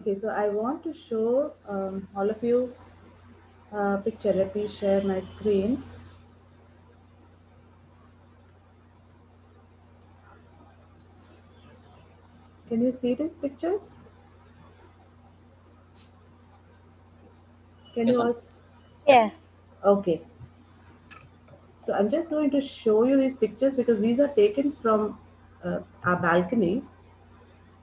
Okay, so I want to show all of you a picture. Let me share my screen. Can you see these pictures? Can Yes, you ma'am. all? Yeah. Okay, so I'm just going to show you these pictures because these are taken from our balcony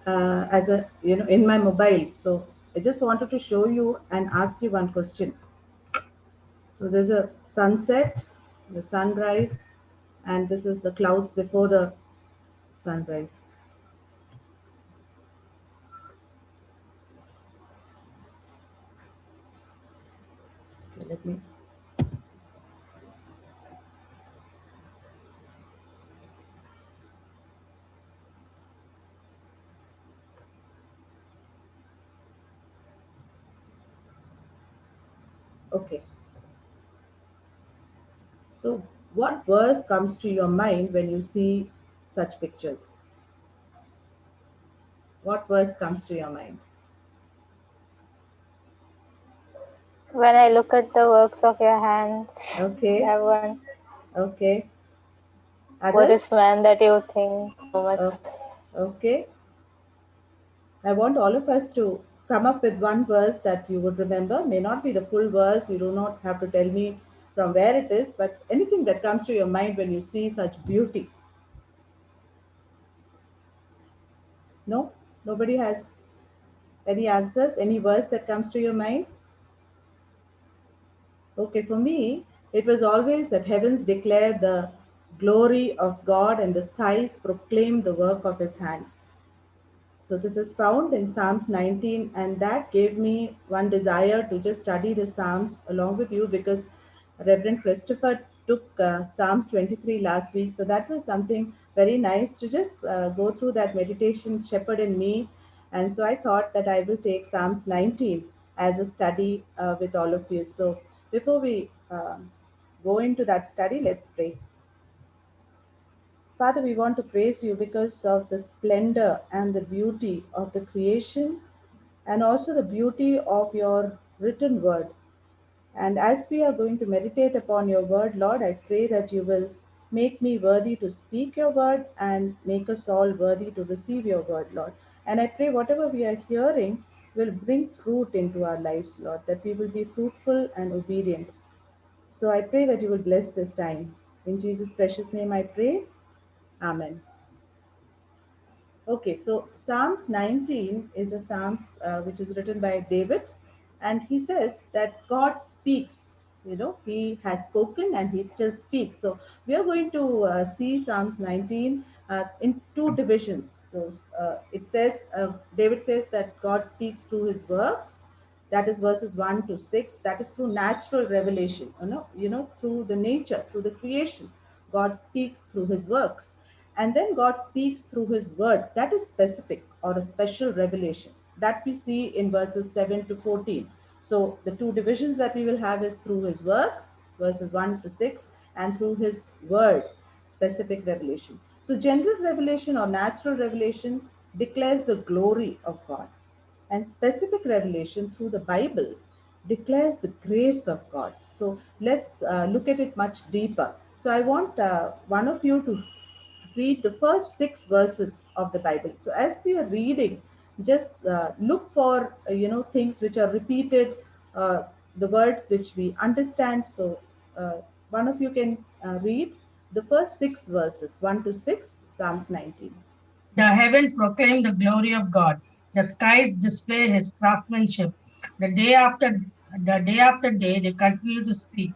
as a in my mobile. So I just wanted to show you and ask you one question. So there's a sunset, the sunrise, and this is the clouds before the sunrise. Okay, let me. Okay. So, what verse comes to your mind when you see such pictures? What verse comes to your mind? When I look at the works of your hands, Okay, that one. okay. What is Others? man that you think so much? Uh, okay. I want all of us to come up with one verse that you would remember. May not be the full verse, you do not have to tell me from where it is, but anything that comes to your mind when you see such beauty. No? Nobody has any answers? Any verse that comes to your mind? Okay, for me, it was always that heavens declare the glory of God and the skies proclaim the work of his hands. So this is found in Psalms 19, and that gave me one desire to just study the Psalms along with you because Reverend Christopher took Psalms 23 last week. So that was something very nice to just go through that meditation, Shepherd and Me. And so I thought that I will take Psalms 19 as a study with all of you. So before we go into that study, let's pray. Father, we want to praise you because of the splendor and the beauty of the creation and also the beauty of your written word. And as we are going to meditate upon your word, Lord, I pray that you will make me worthy to speak your word and make us all worthy to receive your word, Lord. And I pray whatever we are hearing will bring fruit into our lives, Lord, that we will be fruitful and obedient. So I pray that you will bless this time. In Jesus' precious name I pray. Amen. Okay, so Psalms 19 is a Psalms which is written by David, and he says that God speaks. He has spoken and he still speaks. So we are going to see Psalms 19 in two divisions. So it says, David says that God speaks through his works. That is verses 1 to 6. That is through natural revelation, through the nature, through the creation. God speaks through his works. And then God speaks through his word. That is specific or a special revelation that we see in verses 7 to 14. So the two divisions that we will have is through his works, verses 1 to 6, and through his word, specific revelation. So general revelation or natural revelation declares the glory of God. And specific revelation through the Bible declares the grace of God. So let's look at it much deeper. So I want one of you to read the first six verses of the Bible. So as we are reading, just look for things which are repeated, uh, the words which we understand. So one of you can read the first six verses, 1 to 6, Psalms 19. The heavens proclaim the glory of God. The skies display his craftsmanship. The day after the day after day they continue to speak.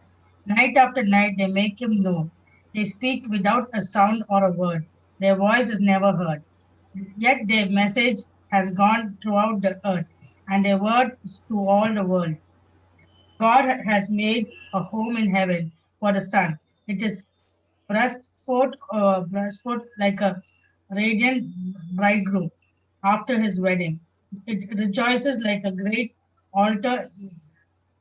Night after night they make him known. They speak without a sound or a word. Their voice is never heard. Yet their message has gone throughout the earth, and their word is to all the world. God has made a home in heaven for the sun. It is breastford like a radiant bridegroom after his wedding. It rejoices like a great altar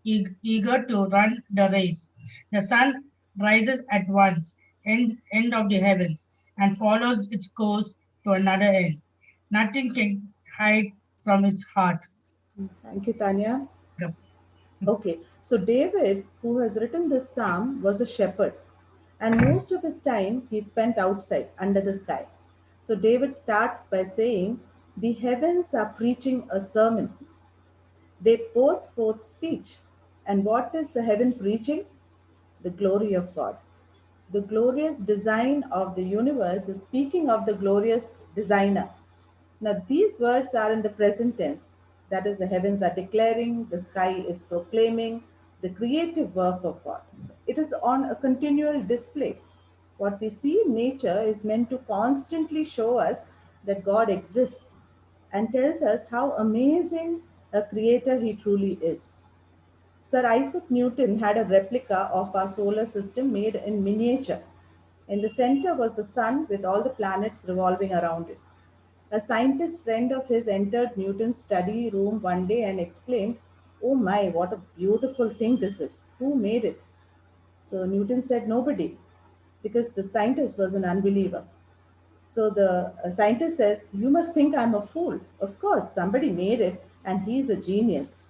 eager to run the race. The sun rises at once, end of the heavens, and follows its course to another end. Nothing can hide from its heart. Thank you, Tanya. Welcome. Okay, so David, who has written this psalm, was a shepherd, and most of his time he spent outside under the sky. So David starts by saying, the heavens are preaching a sermon. They pour forth speech. And what is the heaven preaching? The glory of God. The glorious design of the universe is speaking of the glorious designer. Now, these words are in the present tense. That is, the heavens are declaring, the sky is proclaiming the creative work of God. It is on a continual display. What we see in nature is meant to constantly show us that God exists and tells us how amazing a creator he truly is. Sir Isaac Newton had a replica of our solar system made in miniature. In the center was the sun with all the planets revolving around it. A scientist friend of his entered Newton's study room one day and exclaimed, "Oh my, what a beautiful thing this is! Who made it?" So Newton said, "Nobody," because the scientist was an unbeliever. So the scientist says, "You must think I'm a fool. Of course, somebody made it, and he's a genius."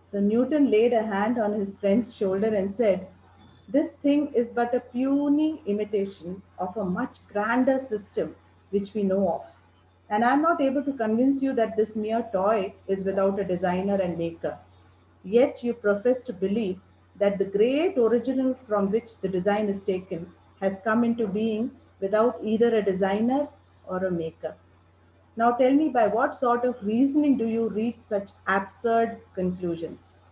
So Newton laid a hand on his friend's shoulder and said, "This thing is but a puny imitation of a much grander system which we know of. And I'm not able to convince you that this mere toy is without a designer and maker. Yet you profess to believe that the great original from which the design is taken has come into being without either a designer or a maker. Now tell me, by what sort of reasoning do you reach such absurd conclusions?"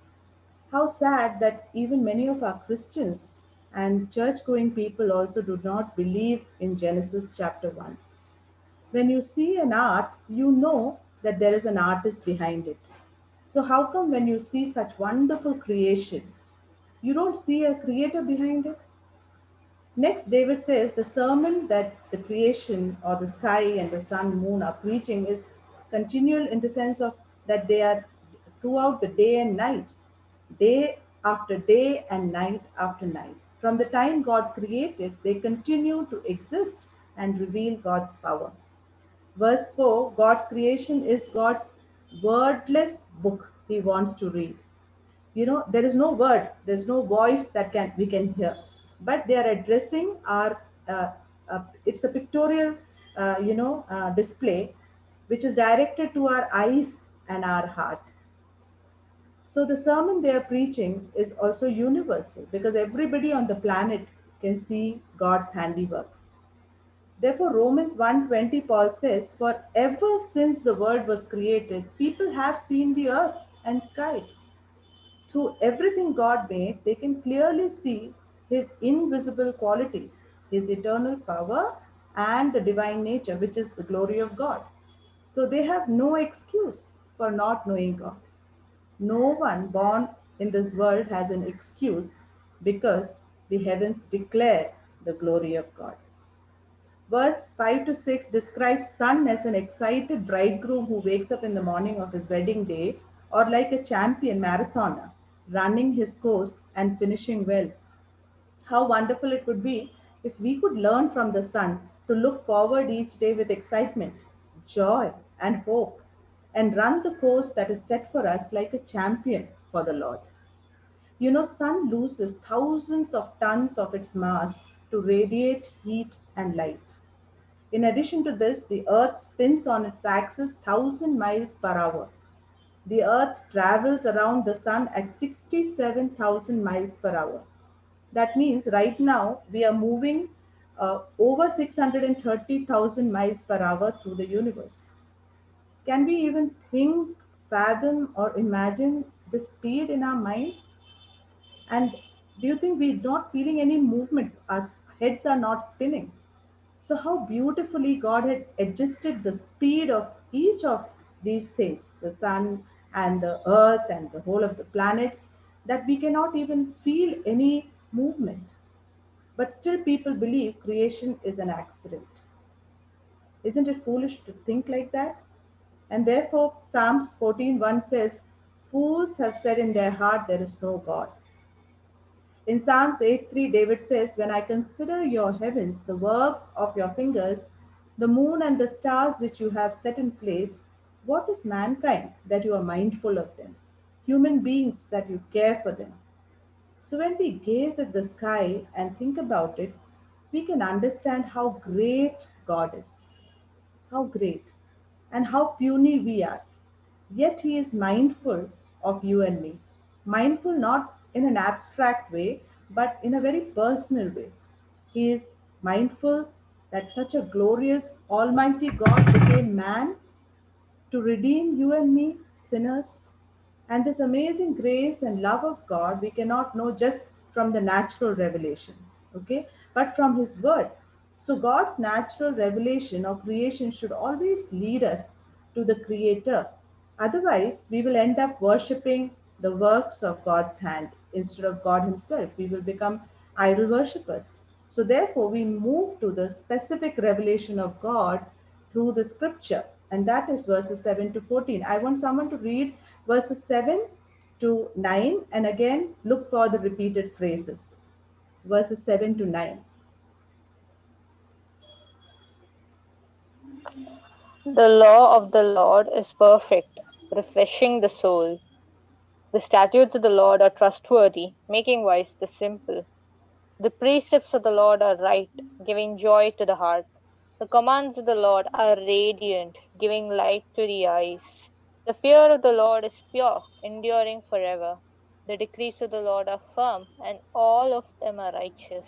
How sad that even many of our Christians and church going people also do not believe in Genesis chapter 1. When you see an art, you know that there is an artist behind it. So, how come when you see such wonderful creation, you don't see a creator behind it? Next, David says the sermon that the creation or the sky and the sun, moon are preaching is continual in the sense of that they are throughout the day and night, day after day and night after night. From the time God created, they continue to exist and reveal God's power. Verse 4, God's creation is God's wordless book he wants to read. There is no word, there's no voice that can we can hear, but they are addressing our it's a pictorial display which is directed to our eyes and our heart. So the sermon they are preaching is also universal because everybody on the planet can see God's handiwork. Therefore, Romans 1:20, Paul says, "For ever since the world was created, people have seen the earth and sky. Through everything God made, they can clearly see His invisible qualities, His eternal power, and the divine nature, which is the glory of God. So they have no excuse for not knowing God. No one born in this world has an excuse because the heavens declare the glory of God." Verse 5 to 6 describes sun as an excited bridegroom who wakes up in the morning of his wedding day, or like a champion marathoner running his course and finishing well. How wonderful it would be if we could learn from the sun to look forward each day with excitement, joy, and hope, and run the course that is set for us like a champion for the Lord. Sun loses thousands of tons of its mass to radiate heat and light. In addition to this, the Earth spins on its axis 1,000 miles per hour. The Earth travels around the Sun at 67,000 miles per hour. That means right now we are moving over 630,000 miles per hour through the universe. Can we even think, fathom, or imagine the speed in our mind? And do you think we're not feeling any movement? Our heads are not spinning. So, how beautifully God had adjusted the speed of each of these things, the sun and the earth and the whole of the planets, that we cannot even feel any movement. But still, people believe creation is an accident. Isn't it foolish to think like that? And therefore, Psalms 14:1 says, "Fools have said in their heart, there is no God." In Psalms 8:3, David says, "When I consider your heavens, the work of your fingers, the moon and the stars which you have set in place, What is mankind that you are mindful of them? Human beings that you care for them. So when we gaze at the sky and think about it, we can understand how great God is. How great. And how puny we are. Yet He is mindful of you and me. Mindful not in an abstract way, but in a very personal way. He is mindful that such a glorious, almighty God became man to redeem you and me, sinners. And this amazing grace and love of God we cannot know just from the natural revelation, okay, but from His Word. So, God's natural revelation or creation should always lead us to the Creator. Otherwise, we will end up worshipping the works of God's hand instead of God Himself. We will become idol worshippers. So, therefore, we move to the specific revelation of God through the scripture, and that is verses 7 to 14. I want someone to read verses 7 to 9 and again look for the repeated phrases. Verses 7 to 9. The law of the Lord is perfect, refreshing the soul. The statutes of the Lord are trustworthy, making wise the simple. The precepts of the Lord are right, giving joy to the heart. The commands of the Lord are radiant, giving light to the eyes. The fear of the Lord is pure, enduring forever. The decrees of the Lord are firm, and all of them are righteous.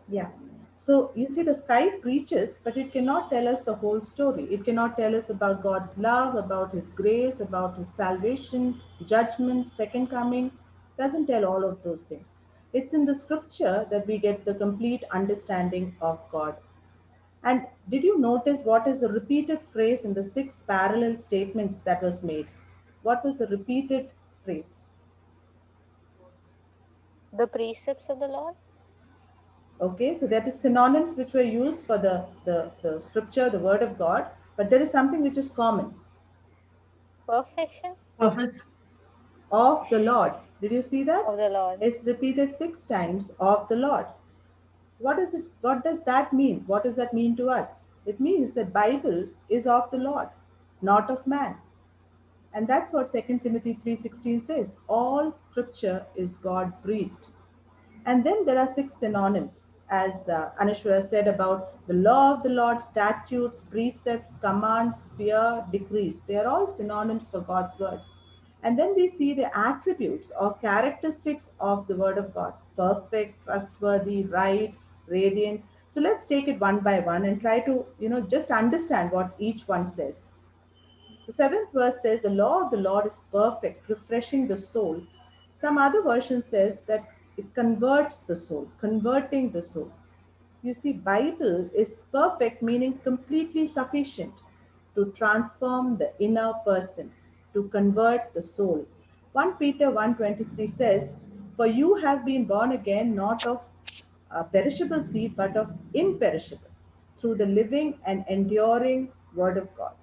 Yeah. So you see, the sky preaches, but it cannot tell us the whole story. It cannot tell us about God's love, about His grace, about His salvation, judgment, second coming. Doesn't tell all of those things. It's in the scripture that we get the complete understanding of God. And did you notice what is the repeated phrase in the six parallel statements that was made? What was the repeated phrase? The precepts of the Lord? Okay, so that is synonyms which were used for the scripture, the word of God, but there is something which is common. Perfection Perfect. Of the Lord. Did you see that? of the Lord. It's repeated six times of the Lord. What is it? What does that mean? What does that mean to us? It means that Bible is of the Lord, not of man. And that's what Second Timothy 3:16 says. All scripture is God breathed. And then there are six synonyms, as Anishwara said about the law of the Lord, statutes, precepts, commands, fear, decrees. They are all synonyms for God's word. And then we see the attributes or characteristics of the word of God: perfect, trustworthy, right, radiant. So let's take it one by one and try to, just understand what each one says. The seventh verse says, "The law of the Lord is perfect, refreshing the soul." Some other version says that it converts the soul, converting the soul. You see, Bible is perfect, meaning completely sufficient to transform the inner person, to convert the soul. 1 Peter 1:23 says, "For you have been born again, not of perishable seed, but of imperishable, through the living and enduring word of God."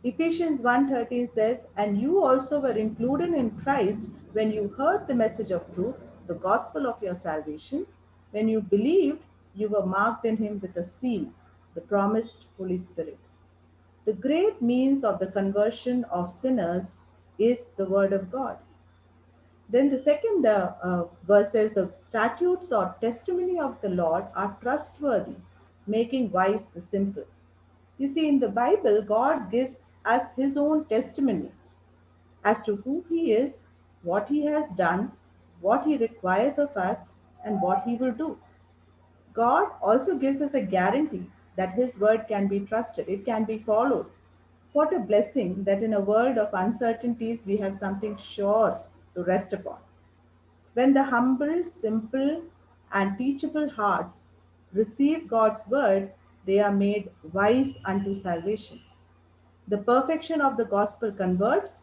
Ephesians 1:13 says, "And you also were included in Christ when you heard the message of truth, the gospel of your salvation. When you believed, you were marked in him with a seal, the promised Holy Spirit." The great means of the conversion of sinners is the word of God. Then the second verse says, "The statutes or testimony of the Lord are trustworthy, making wise the simple." You see, in the Bible, God gives us His own testimony as to who He is, what He has done, what He requires of us, and what He will do. God also gives us a guarantee that His word can be trusted, it can be followed. What a blessing that in a world of uncertainties we have something sure to rest upon. When the humble, simple, and teachable hearts receive God's word, they are made wise unto salvation. The perfection of the gospel converts,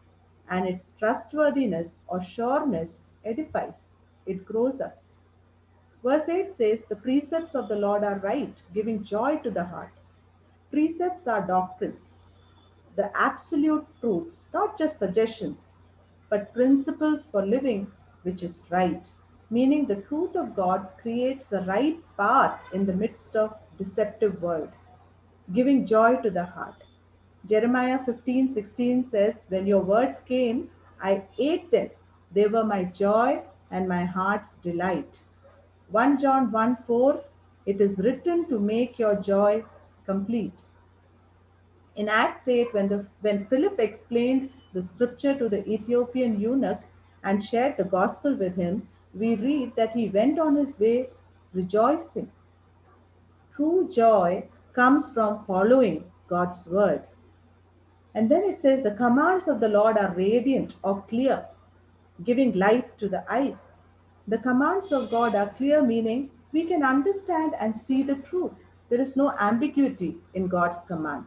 and its trustworthiness or sureness edifies. It grows us. Verse 8 says, "The precepts of the Lord are right, giving joy to the heart." Precepts are doctrines, the absolute truths, not just suggestions, but principles for living which is right. Meaning the truth of God creates a right path in the midst of deceptive world, giving joy to the heart. Jeremiah 15:16 says, when your words came, I ate them. They were my joy and my heart's delight. 1 John 1:4, it is written to make your joy complete. In Acts 8, when Philip explained the scripture to the Ethiopian eunuch and shared the gospel with him, we read that he went on his way rejoicing. True joy comes from following God's word. And then it says, the commands of the Lord are radiant or clear, giving light to the eyes. The commands of God are clear, meaning we can understand and see the truth. There is no ambiguity in God's command.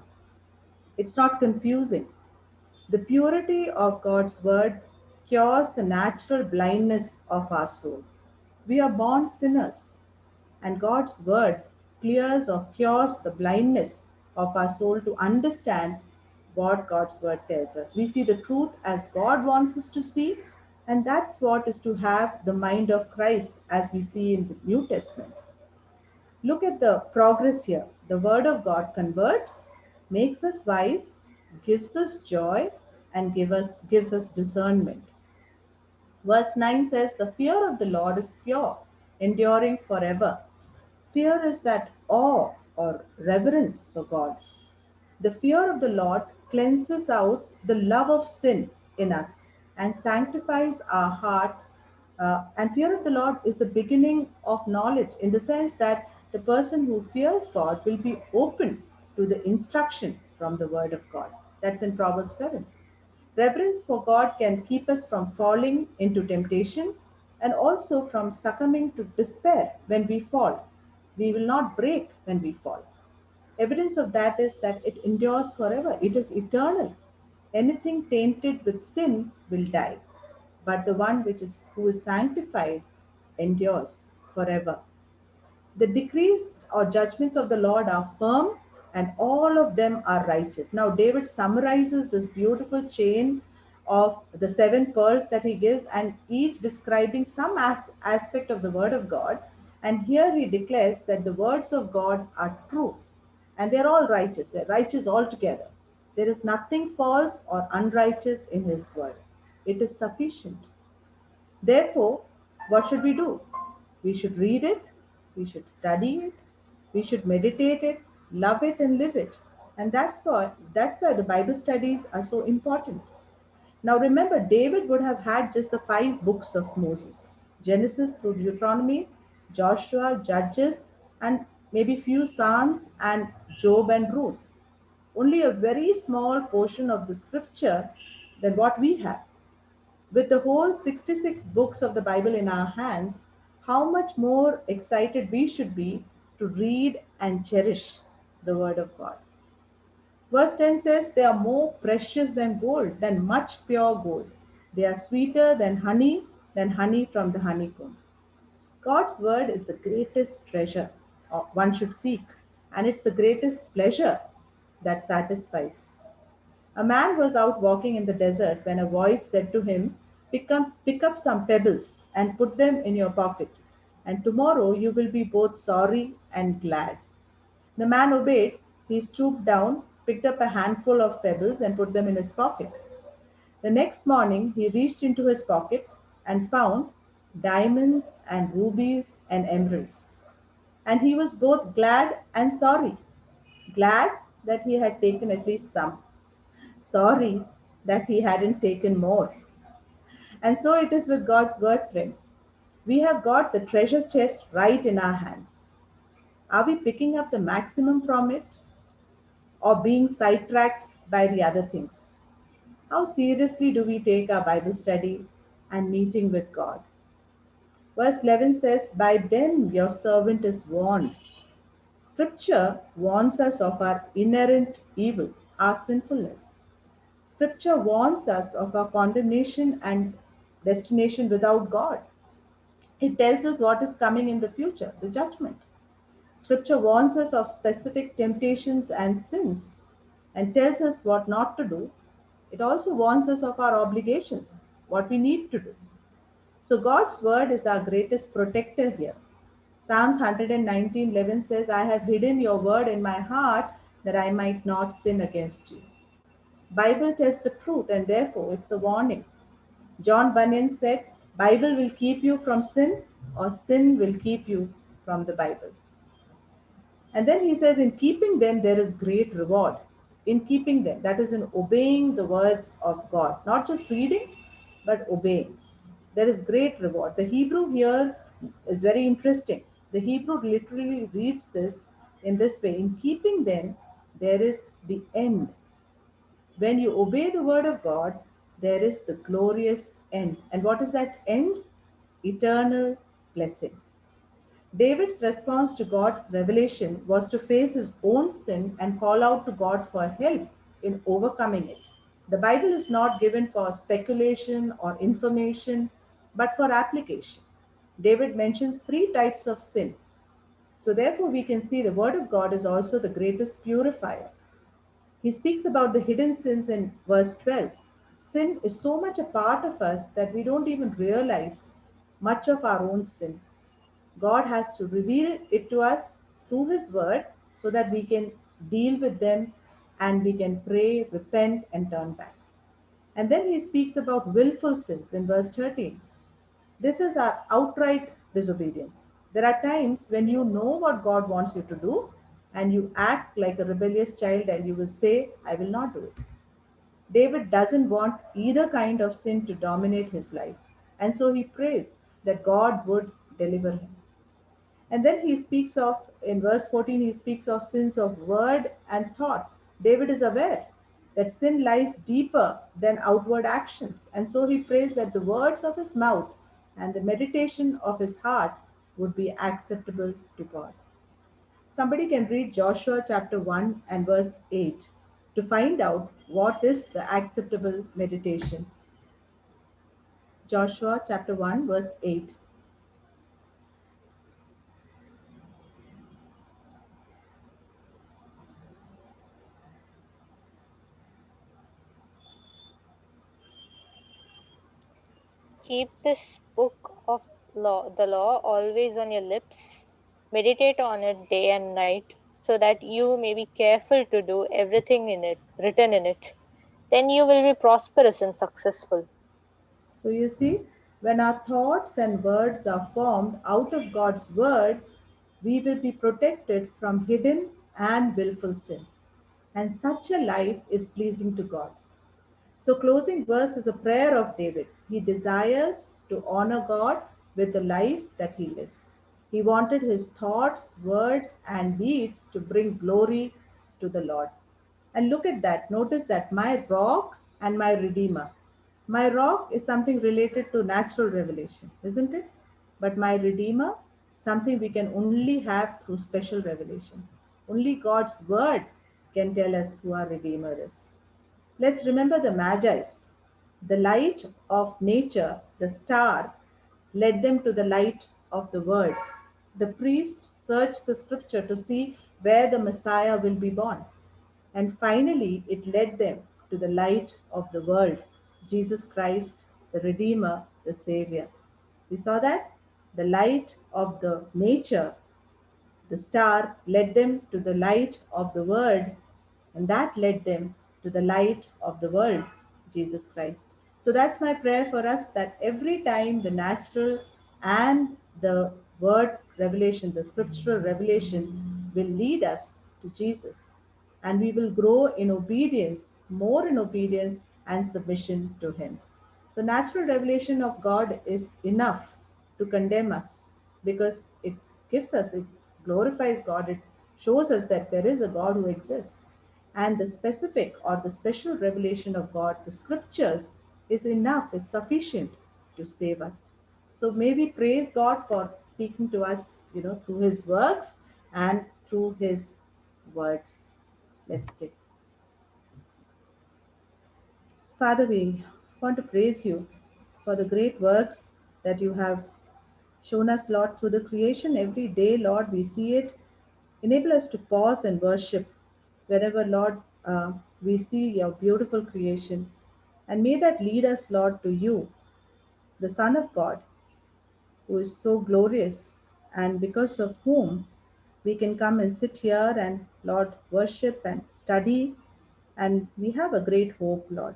It's not confusing. The purity of God's word cures the natural blindness of our soul. We are born sinners, and God's word clears or cures the blindness of our soul to understand what God's word tells us. We see the truth as God wants us to see, and that's what is to have the mind of Christ as we see in the New Testament. Look at the progress here. The word of God converts, makes us wise, gives us joy, and gives us discernment. Verse 9 says, the fear of the Lord is pure, enduring forever. Fear is that awe or reverence for God. The fear of the Lord cleanses out the love of sin in us and sanctifies our heart. And fear of the Lord is the beginning of knowledge in the sense that the person who fears God will be open to the instruction from the Word of God. That's in Proverbs 7. Reverence for God can keep us from falling into temptation and also from succumbing to despair when we fall. We will not break when we fall. Evidence of that is that it endures forever, it is eternal. Anything tainted with sin will die, but the one who is sanctified endures forever. The decrees or judgments of the Lord are firm and all of them are righteous. Now, David summarizes this beautiful chain of the seven pearls that he gives, and each describing some aspect of the word of God. And here he declares that the words of God are true and they're all righteous. They're righteous altogether. There is nothing false or unrighteous in his word. It is sufficient. Therefore, what should we do? We should read it, we should study it, we should meditate it, love it, and live it. And that's why the Bible studies are so important. Now remember, David would have had just the 5 books of Moses: Genesis through Deuteronomy, Joshua, Judges, and maybe few Psalms and Job and Ruth. Only a very small portion of the scripture than what we have. With the whole 66 books of the Bible in our hands, how much more excited we should be to read and cherish the Word of God. Verse 10 says, they are more precious than gold, than much pure gold. They are sweeter than honey from the honeycomb. God's Word is the greatest treasure one should seek, and it's the greatest pleasure that satisfies. A man was out walking in the desert when a voice said to him, pick up some pebbles and put them in your pocket, and tomorrow you will be both sorry and glad. The man obeyed. He stooped down, picked up a handful of pebbles, and put them in his pocket. The next morning, he reached into his pocket and found diamonds and rubies and emeralds. And he was both glad and sorry. Glad that he had taken at least some, sorry that he hadn't taken more. And so it is with God's word, friends. We have got the treasure chest right in our hands. Are we picking up the maximum from it or being sidetracked by the other things? How seriously do we take our Bible study and meeting with God? Verse 11 says, by them your servant is warned. Scripture warns us of our inherent evil, our sinfulness. Scripture warns us of our condemnation and destination without God. It tells us what is coming in the future, the judgment. Scripture warns us of specific temptations and sins and tells us what not to do. It also warns us of our obligations, what we need to do. So God's word is our greatest protector here. Psalms 119:11 says, I have hidden your word in my heart that I might not sin against you. Bible tells the truth and therefore it's a warning. John Bunyan said, Bible will keep you from sin or sin will keep you from the Bible. And then he says, in keeping them, there is great reward. In keeping them, that is, in obeying the words of God, not just reading, but obeying. There is great reward. The Hebrew here is very interesting. The Hebrew literally reads this in this way: in keeping them, there is the end. When you obey the word of God, there is the glorious end. And what is that end? Eternal blessings. David's response to God's revelation was to face his own sin and call out to God for help in overcoming it. The Bible is not given for speculation or information, but for application. David mentions three types of sin. So, therefore, we can see the Word of God is also the greatest purifier. He speaks about the hidden sins in verse 12. Sin is so much a part of us that we don't even realize much of our own sin. God has to reveal it to us through His Word so that we can deal with them and we can pray, repent, and turn back. And then He speaks about willful sins in verse 13. This is our outright disobedience. There are times when you know what God wants you to do and you act like a rebellious child and you will say, I will not do it. David doesn't want either kind of sin to dominate his life. And so he prays that God would deliver him. And then he speaks of, in verse 14, he speaks of sins of word and thought. David is aware that sin lies deeper than outward actions. And so he prays that the words of his mouth and the meditation of his heart would be acceptable to God. Somebody can read Joshua chapter 1 and verse 8 to find out what is the acceptable meditation. Joshua chapter 1 verse 8. Keep this book of the law always on your lips. Meditate on it day and night, so that you may be careful to do everything in it, written in it. Then you will be prosperous and successful. So you see, when our thoughts and words are formed out of God's word, we will be protected from hidden and willful sins. And such a life is pleasing to God. So, closing verse is a prayer of David. He desires to honor God with the life that he lives. He wanted his thoughts, words, and deeds to bring glory to the Lord. And look at that. Notice that my rock and my redeemer. My rock is something related to natural revelation, isn't it? But my redeemer, something we can only have through special revelation. Only God's word can tell us who our redeemer is. Let's remember the Magi's. The light of nature, the star, led them to the light of the word. The priest searched the scripture to see where the Messiah will be born. And finally, it led them to the light of the world, Jesus Christ, the Redeemer, the Savior. We saw that? The light of the nature, the star, led them to the light of the word, and that led them to the light of the world, Jesus Christ. So that's my prayer for us, that every time the natural and the word revelation, the scriptural revelation, will lead us to Jesus. And we will grow in obedience, more in obedience and submission to Him. The natural revelation of God is enough to condemn us because it gives us, it glorifies God, it shows us that there is a God who exists. And the specific or the special revelation of God, the scriptures, is enough, is sufficient to save us. So may we praise God for speaking to us, through His works and through His words. Let's pray. Father, we want to praise you for the great works that you have shown us, Lord, through the creation. Every day, Lord, we see it. Enable us to pause and worship wherever, Lord, we see your beautiful creation. And may that lead us, Lord, to you, the Son of God, who is so glorious, and because of whom we can come and sit here and, Lord, worship and study and we have a great hope, Lord.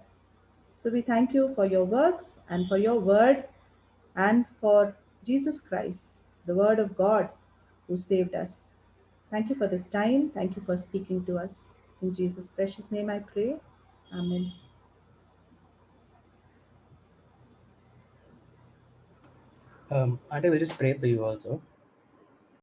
So we thank you for your works and for your word and for Jesus Christ, the word of God who saved us. Thank you for this time. Thank you for speaking to us. In Jesus' precious name I pray. Amen. Auntie, we'll just pray for you also.